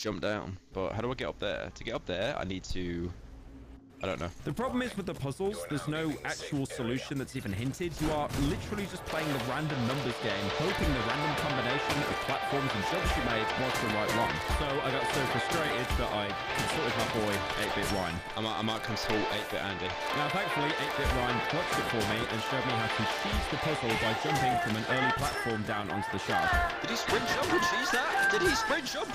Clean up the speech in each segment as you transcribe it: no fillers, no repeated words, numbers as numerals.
jump down. But how do I get up there? To get up there, I need to... I don't know. The problem is with the puzzles, there's no actual solution that's even hinted. You are literally just playing the random numbers game, hoping the random combination of platforms and jumps you made was the right one. So I got so frustrated that I consulted my boy, 8-Bit Ryan. I might consult 8-Bit Andy. Now, thankfully, 8-Bit Ryan clutched it for me and showed me how to cheese the puzzle by jumping from an early platform down onto the shaft. Did he sprint jump and cheese that? Did he sprint jump?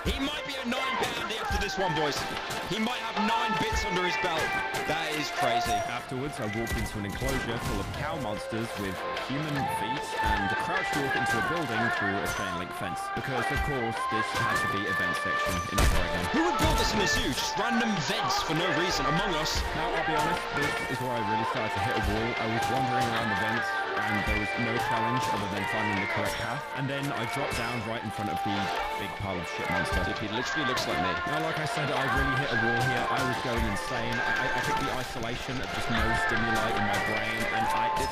He might be a 9-bit Andy after this one, boys. He might have 9 bits under his belt. That is crazy. Afterwards, I walked into an enclosure full of cow monsters with human feet and crouched walk into a building through a chain link fence. Because, of course, this had to be a vent section in the Oregon. Who would build this in a zoo? Just random vents for no reason among us. Now, I'll be honest, this is where I really started to hit a wall. I was wandering around the vents and there was no challenge other than finding the correct path. And then I dropped down right in front of the big pile of shit monster. Dude, he literally looks like me. Now, like I said, I really hit a wall here. I was going insane. I think the isolation of just no stimuli in my brain, and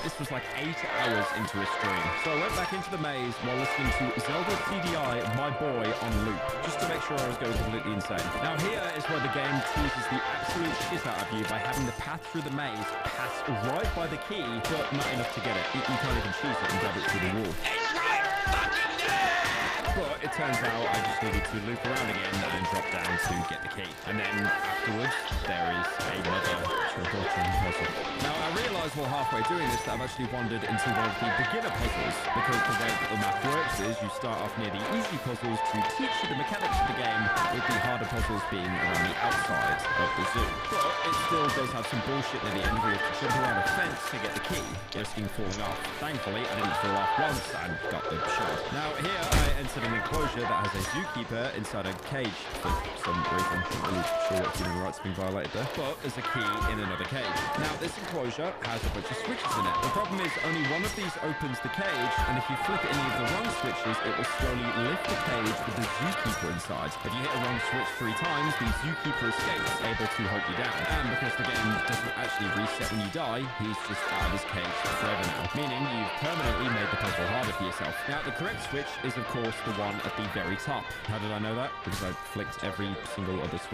this was like 8 hours into a stream. So I went back into the maze while listening to Zelda CDI, My Boy, on loop, just to make sure I was going completely insane. Now here is where the game teases the absolute shit out of you by having the path through the maze pass right by the key, but not enough to get it. You can't even choose it and grab it through the wall. It's right fucking there! But it turns out I just needed to loop around again and drop down to get the key. And then afterwards, there is another children puzzle. Now I realised while halfway doing this that I've actually wandered into one of the beginner puzzles, because the way that the map works is you start off near the easy puzzles to teach you the mechanics of the game, with the harder puzzles being around the outside of the zoo. But it still does have some bullshit near the end where you have to jump around a fence to get the key, risking falling off. Thankfully, I didn't fall off once and got the shot. Now here I entered an enclosure that has a zookeeper inside a cage for some reason. I'm not really sure what human rights are being violated there, but there's a key in another cage. Now this enclosure has a bunch of switches in it. The problem is only one of these opens the cage, and if you flick any of the wrong switches, it will slowly lift the cage with the zookeeper inside. If you hit a wrong switch 3 times, the zookeeper escapes, able to hold you down. And because the game doesn't actually reset when you die, he's just out of his cage forever now, meaning you've permanently made the puzzle harder for yourself. Now the correct switch is of course the one at the very top. How did I know that? Because I flicked every single other switch.